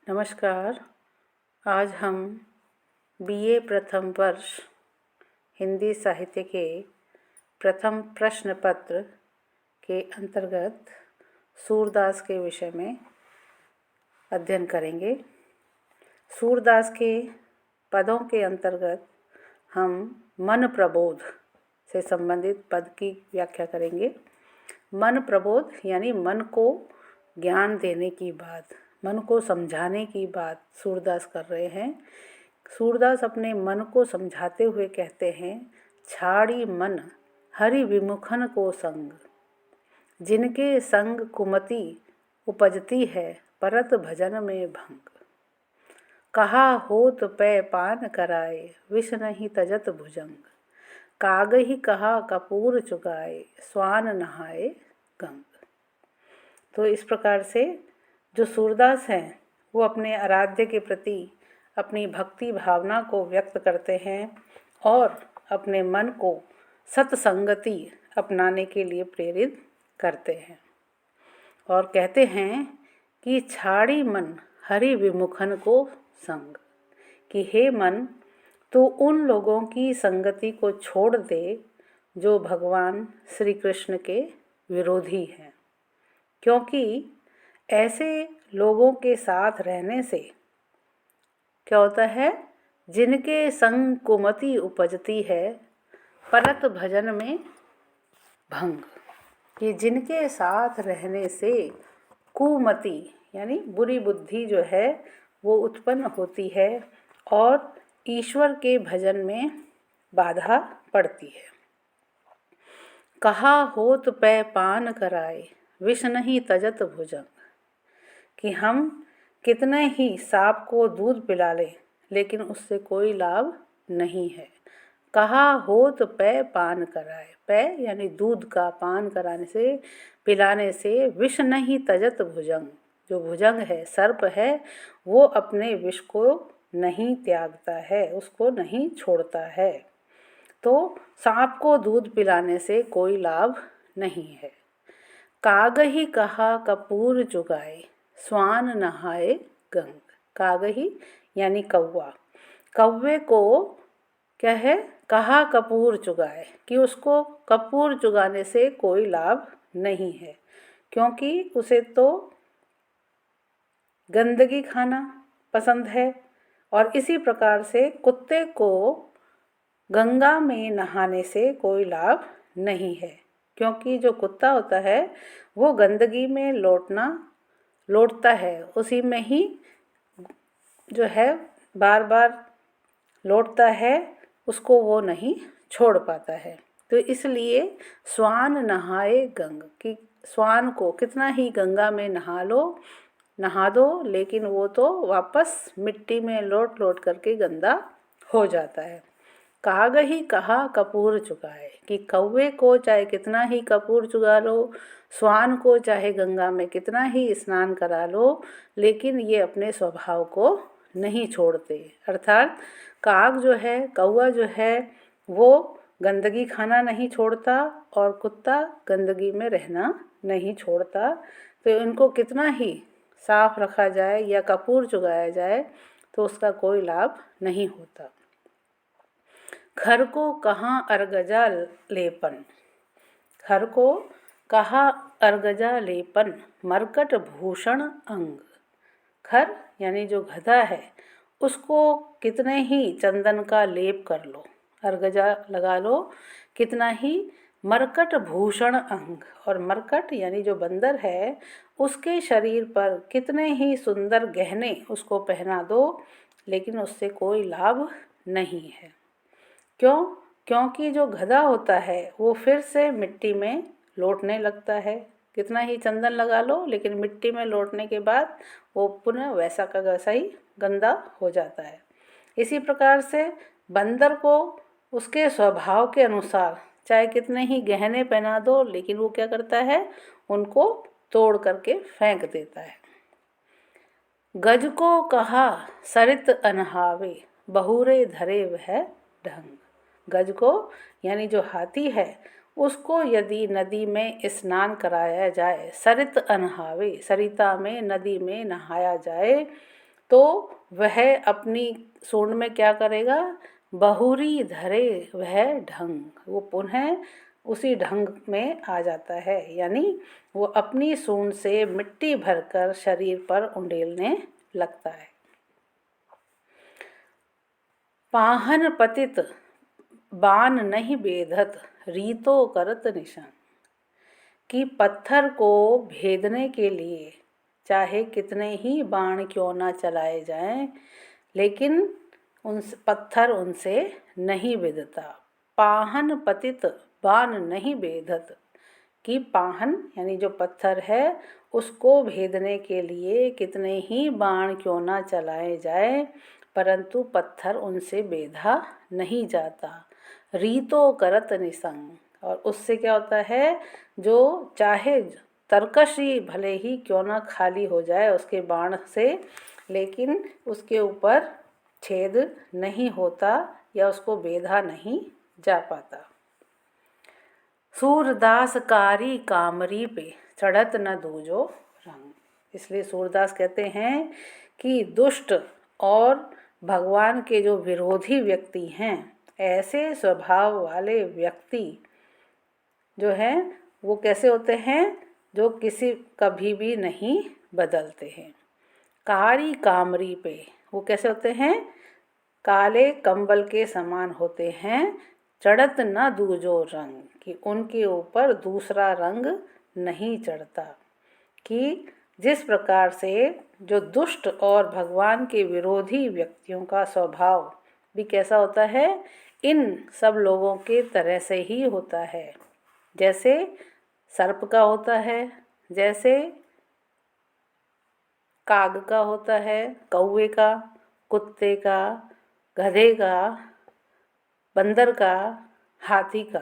नमस्कार। आज हम बीए प्रथम वर्ष हिंदी साहित्य के प्रथम प्रश्न पत्र के अंतर्गत सूरदास के विषय में अध्ययन करेंगे। सूरदास के पदों के अंतर्गत हम मन प्रबोध से संबंधित पद की व्याख्या करेंगे। मन प्रबोध यानी मन को ज्ञान देने की बात, मन को समझाने की बात सूरदास कर रहे हैं। सूरदास अपने मन को समझाते हुए कहते हैं, छाड़ी मन हरि विमुखन को संग, जिनके संग कुमति उपजती है परत भजन में भंग। कहा होत पै पान कराए, विष नहीं तजत भुजंग, कागहि कहा कपूर चुगाए, स्वान नहाए गंग। तो इस प्रकार से जो सूरदास हैं वो अपने आराध्य के प्रति अपनी भक्ति भावना को व्यक्त करते हैं और अपने मन को सत्संगति अपनाने के लिए प्रेरित करते हैं और कहते हैं कि छाड़ी मन हरि विमुखन को संग, कि हे मन तू उन लोगों की संगति को छोड़ दे जो भगवान श्री कृष्ण के विरोधी हैं, क्योंकि ऐसे लोगों के साथ रहने से क्या होता है, जिनके संग कुमति उपजती है परत भजन में भंग, कि जिनके साथ रहने से कुमति यानी बुरी बुद्धि जो है वो उत्पन्न होती है और ईश्वर के भजन में बाधा पड़ती है। कहा होत पै पान कराए, विष नहीं तजत भुजंग, कि हम कितने ही सांप को दूध पिला लें लेकिन उससे कोई लाभ नहीं है। कहा होत पै पान कराए, पै यानी दूध का पान कराने से पिलाने से विष नहीं तजत भुजंग, जो भुजंग है सर्प है वो अपने विष को नहीं त्यागता है, उसको नहीं छोड़ता है। तो सांप को दूध पिलाने से कोई लाभ नहीं है। कागहि कहा कपूर चुगाए, स्वान नहाए गंग। कागहि यानी कौवा, कौवे को क्या है, कहा कपूर चुगाए, कि उसको कपूर चुगाने से कोई लाभ नहीं है, क्योंकि उसे तो गंदगी खाना पसंद है। और इसी प्रकार से कुत्ते को गंगा में नहाने से कोई लाभ नहीं है, क्योंकि जो कुत्ता होता है वो गंदगी में लौटता है, उसी में ही जो है बार बार लौटता है, उसको वो नहीं छोड़ पाता है। तो इसलिए स्वान नहाए गंग, कि स्वान को कितना ही गंगा में नहा दो लेकिन वो तो वापस मिट्टी में लौट करके गंदा हो जाता है। कागहि कहा कपूर चुगाए, कि कौवे को चाहे कितना ही कपूर चुगा लो, स्वान को चाहे गंगा में कितना ही स्नान करा लो, लेकिन ये अपने स्वभाव को नहीं छोड़ते। अर्थात काग जो है, कौवा जो है वो गंदगी खाना नहीं छोड़ता और कुत्ता गंदगी में रहना नहीं छोड़ता। तो इनको कितना ही साफ रखा जाए या कपूर चुगाया जाए तो उसका कोई लाभ नहीं होता। खर को कहाँ अर्गजा लेपन, खर को कहा अर्गजा लेपन, मरकट भूषण अंग। खर यानी जो गधा है उसको कितने ही चंदन का लेप कर लो, अर्गजा लगा लो, कितना ही मरकट भूषण अंग, और मरकट यानी जो बंदर है उसके शरीर पर कितने ही सुंदर गहने उसको पहना दो, लेकिन उससे कोई लाभ नहीं है। क्यों? क्योंकि जो गधा होता है वो फिर से मिट्टी में लौटने लगता है। कितना ही चंदन लगा लो लेकिन मिट्टी में लौटने के बाद वो पुनः वैसा का वैसा ही गंदा हो जाता है। इसी प्रकार से बंदर को उसके स्वभाव के अनुसार चाहे कितने ही गहने पहना दो लेकिन वो क्या करता है, उनको तोड़ करके फेंक देता है। गज को कहा सरित अनहावे, बहुरे धरे वह ढंग। गज को यानी जो हाथी है उसको यदि नदी में स्नान कराया जाए, सरित अनहावे, सरिता में नदी में नहाया जाए, तो वह अपनी सूंड में क्या करेगा, बहुरी धरे वह ढंग, वो पुनः उसी ढंग में आ जाता है, यानी वो अपनी सूंड से मिट्टी भरकर शरीर पर उंडेलने लगता है। पाहन पतित बान नहीं बेधत रीतो करत निशान, कि पत्थर को भेदने के लिए चाहे कितने ही बाण क्यों ना चलाए जाएं, लेकिन पत्थर उनसे नहीं बेधता। पाहन पतित बाण नहीं बेधत, कि पाहन यानी जो पत्थर है उसको भेदने के लिए कितने ही बाण क्यों ना चलाए जाए, परंतु पत्थर उनसे बेधा नहीं जाता। रीतो करत निसंग, और उससे क्या होता है, जो चाहे तरकशी भले ही क्यों ना खाली हो जाए उसके बाण से, लेकिन उसके ऊपर छेद नहीं होता या उसको बेधा नहीं जा पाता। सूरदास कारी कामरी पे चढ़त न दूजो रंग, इसलिए सूरदास कहते हैं कि दुष्ट और भगवान के जो विरोधी व्यक्ति हैं, ऐसे स्वभाव वाले व्यक्ति जो हैं वो कैसे होते हैं, जो किसी कभी भी नहीं बदलते हैं। कारी कामरी पे वो कैसे होते हैं, काले कंबल के समान होते हैं। चढ़त न दूजो रंग, कि उनके ऊपर दूसरा रंग नहीं चढ़ता। कि जिस प्रकार से जो दुष्ट और भगवान के विरोधी व्यक्तियों का स्वभाव भी कैसा होता है, इन सब लोगों के तरह से ही होता है। जैसे सर्प का होता है, जैसे काग का होता है, कौवे का, कुत्ते का, गधे का, बंदर का, हाथी का,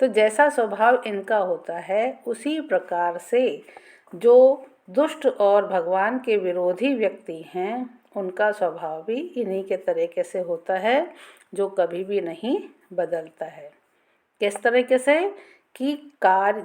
तो जैसा स्वभाव इनका होता है उसी प्रकार से जो दुष्ट और भगवान के विरोधी व्यक्ति हैं उनका स्वभाव भी इन्हीं के तरीके से होता है, जो कभी भी नहीं बदलता है। किस तरीके से, कि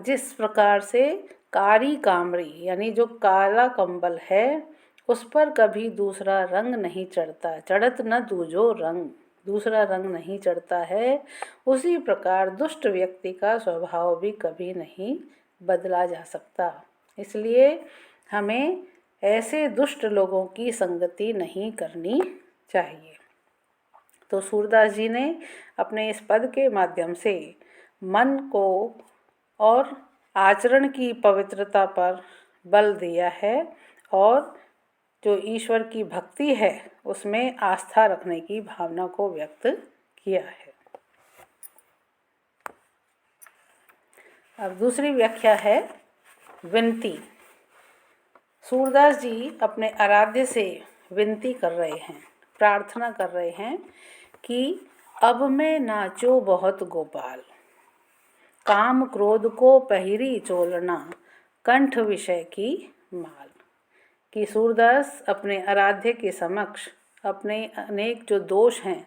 जिस प्रकार से कारी कामरी यानी जो काला कंबल है उस पर कभी दूसरा रंग नहीं चढ़ता, चढ़त न दूजो रंग, दूसरा रंग नहीं चढ़ता है, उसी प्रकार दुष्ट व्यक्ति का स्वभाव भी कभी नहीं बदला जा सकता। इसलिए हमें ऐसे दुष्ट लोगों की संगति नहीं करनी चाहिए। तो सूरदास जी ने अपने इस पद के माध्यम से मन को और आचरण की पवित्रता पर बल दिया है और जो ईश्वर की भक्ति है उसमें आस्था रखने की भावना को व्यक्त किया है। अब दूसरी व्याख्या है विनती। सूरदास जी अपने आराध्य से विनती कर रहे हैं, प्रार्थना कर रहे हैं कि अब मैं नाचो बहुत गोपाल, काम क्रोध को पहिरी चोलना, कंठ विषय की माल। कि सूरदास अपने आराध्य के समक्ष अपने अनेक जो दोष हैं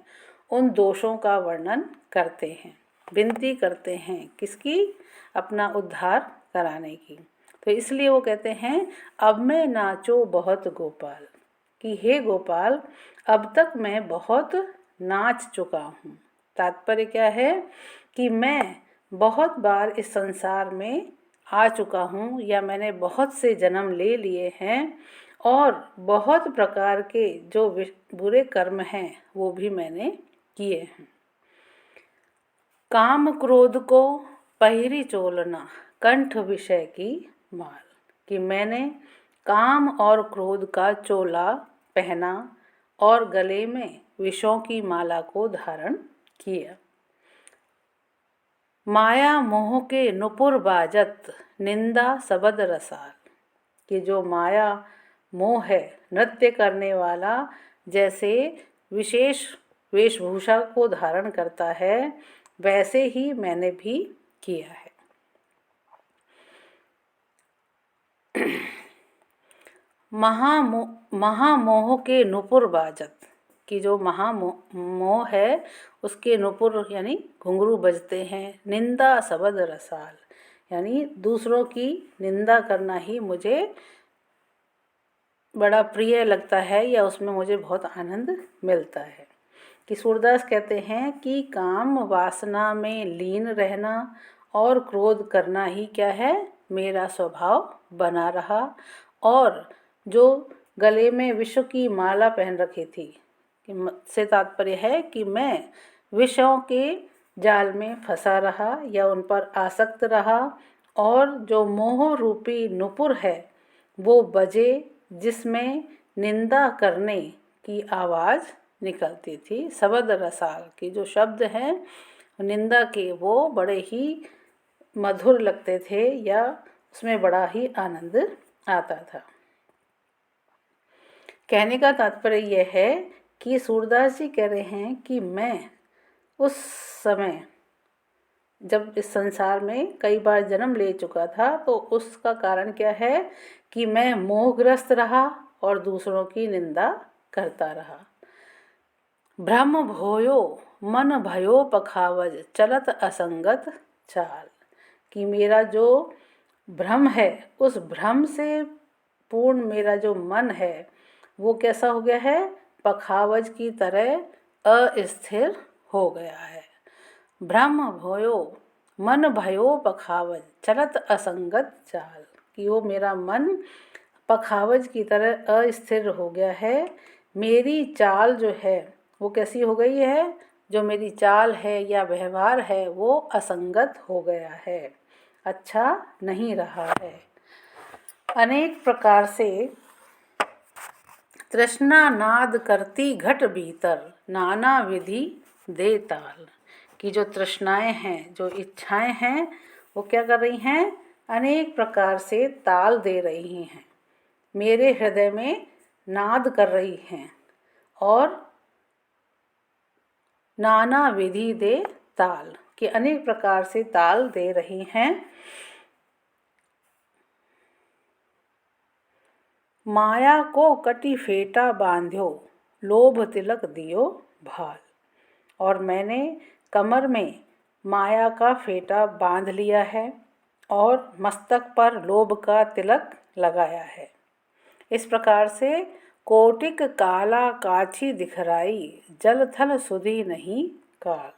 उन दोषों का वर्णन करते हैं, विनती करते हैं, किसकी, अपना उद्धार कराने की। तो इसलिए वो कहते हैं अब मैं नाचो बहुत गोपाल, कि हे गोपाल अब तक मैं बहुत नाच चुका हूँ। तात्पर्य क्या है कि मैं बहुत बार इस संसार में आ चुका हूँ या मैंने बहुत से जन्म ले लिए हैं और बहुत प्रकार के जो बुरे कर्म हैं वो भी मैंने किए हैं। काम क्रोध को पहिरी चोलना, कंठ विषय की माल, कि मैंने काम और क्रोध का चोला पहना और गले में विषों की माला को धारण किया। माया मोह के नुपुर बाजत निंदा सबद रसाल, कि जो माया मोह है नृत्य करने वाला जैसे विशेष वेशभूषा को धारण करता है वैसे ही मैंने भी किया है। महामोह के नुपुर बाजत, कि जो महामोह है उसके नुपुर यानी घुंघरू बजते हैं। निंदा सबद रसाल, यानी दूसरों की निंदा करना ही मुझे बड़ा प्रिय लगता है या उसमें मुझे बहुत आनंद मिलता है। कि सूरदास कहते हैं कि काम वासना में लीन रहना और क्रोध करना ही क्या है, मेरा स्वभाव बना रहा। और जो गले में विश्व की माला पहन रखी थी, से तात्पर्य है कि मैं विषयों के जाल में फंसा रहा या उन पर आसक्त रहा, और जो मोह रूपी नुपुर है वो बजे, जिसमें निंदा करने की आवाज़ निकलती थी। शब्द रसाल के जो शब्द हैं निंदा के, वो बड़े ही मधुर लगते थे या उसमें बड़ा ही आनंद आता था। कहने का तात्पर्य यह है कि सूरदास जी कह रहे हैं कि मैं उस समय जब इस संसार में कई बार जन्म ले चुका था, तो उसका कारण क्या है कि मैं मोहग्रस्त रहा और दूसरों की निंदा करता रहा। भ्रम भोयो मन भयो पखावज, चलत असंगत चाल। कि मेरा जो भ्रम है, उस भ्रम से पूर्ण मेरा जो मन है वो कैसा हो गया है, पखावज की तरह अस्थिर हो गया है। भ्रम भयो मन भयो पखावज, चलत असंगत चाल। कि वो मेरा मन पखावज की तरह अस्थिर हो गया है। मेरी चाल जो है वो कैसी हो गई है, जो मेरी चाल है या व्यवहार है वो असंगत हो गया है, अच्छा नहीं रहा है। अनेक प्रकार से तृष्णा नाद करती घट भीतर, नाना विधि दे ताल। कि जो तृष्णाएं हैं, जो इच्छाएं हैं, वो क्या कर रही हैं, अनेक प्रकार से ताल दे रही हैं, मेरे हृदय में नाद कर रही हैं और नाना विधि दे ताल, कि अनेक प्रकार से ताल दे रही हैं। माया को कटी फेटा बांध्यो, लोभ तिलक दियो भाल। और मैंने कमर में माया का फेटा बांध लिया है और मस्तक पर लोभ का तिलक लगाया है। इस प्रकार से कोटिक काला काछी दिखराई, जल थल सुधी नहीं काल।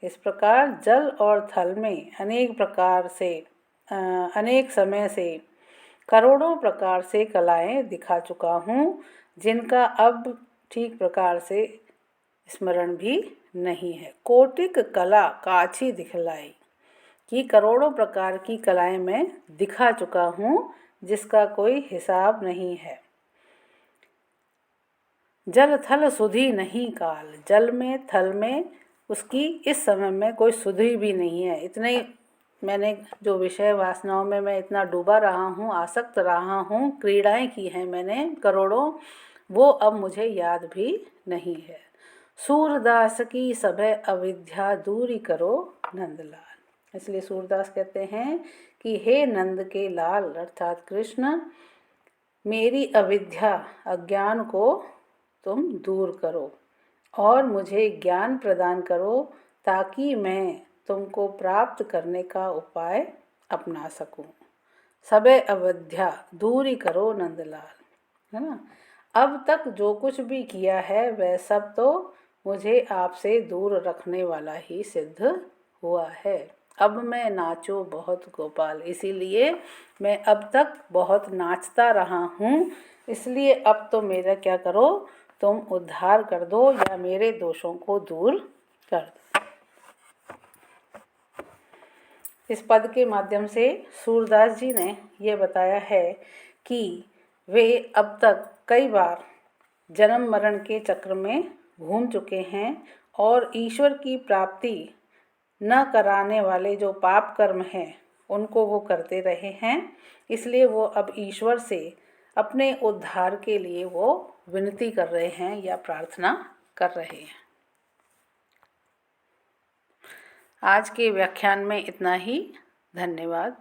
इस प्रकार जल और थल में अनेक प्रकार से अनेक समय से करोड़ों प्रकार से कलाएं दिखा चुका हूँ, जिनका अब ठीक प्रकार से स्मरण भी नहीं है। कोटिक कला काछी दिखलाई, कि करोड़ों प्रकार की कलाएं मैं दिखा चुका हूँ जिसका कोई हिसाब नहीं है। जल थल सुधी नहीं काल, जल में थल में उसकी इस समय में कोई सुधी भी नहीं है। इतने मैंने जो विषय वासनाओं में मैं इतना डूबा रहा हूँ, आसक्त रहा हूँ, क्रीड़ाएं की हैं मैंने करोड़ों, वो अब मुझे याद भी नहीं है। सूरदास की सभय अविद्या दूरी करो नंदलाल। इसलिए सूरदास कहते हैं कि हे नंद के लाल अर्थात कृष्ण, मेरी अविद्या अज्ञान को तुम दूर करो और मुझे ज्ञान प्रदान करो, ताकि मैं तुमको प्राप्त करने का उपाय अपना सकूं। सबे अविद्या दूरी करो नंदलाल, है ना। अब तक जो कुछ भी किया है वह सब तो मुझे आपसे दूर रखने वाला ही सिद्ध हुआ है। अब मैं नाचो बहुत गोपाल, इसीलिए मैं अब तक बहुत नाचता रहा हूँ, इसलिए अब तो मेरा क्या करो, तुम उद्धार कर दो या मेरे दोषों को दूर कर दो। इस पद के माध्यम से सूरदास जी ने यह बताया है कि वे अब तक कई बार जन्म मरण के चक्र में घूम चुके हैं और ईश्वर की प्राप्ति न कराने वाले जो पाप कर्म हैं उनको वो करते रहे हैं। इसलिए वो अब ईश्वर से अपने उद्धार के लिए वो विनती कर रहे हैं या प्रार्थना कर रहे हैं। आज के व्याख्यान में इतना ही। धन्यवाद।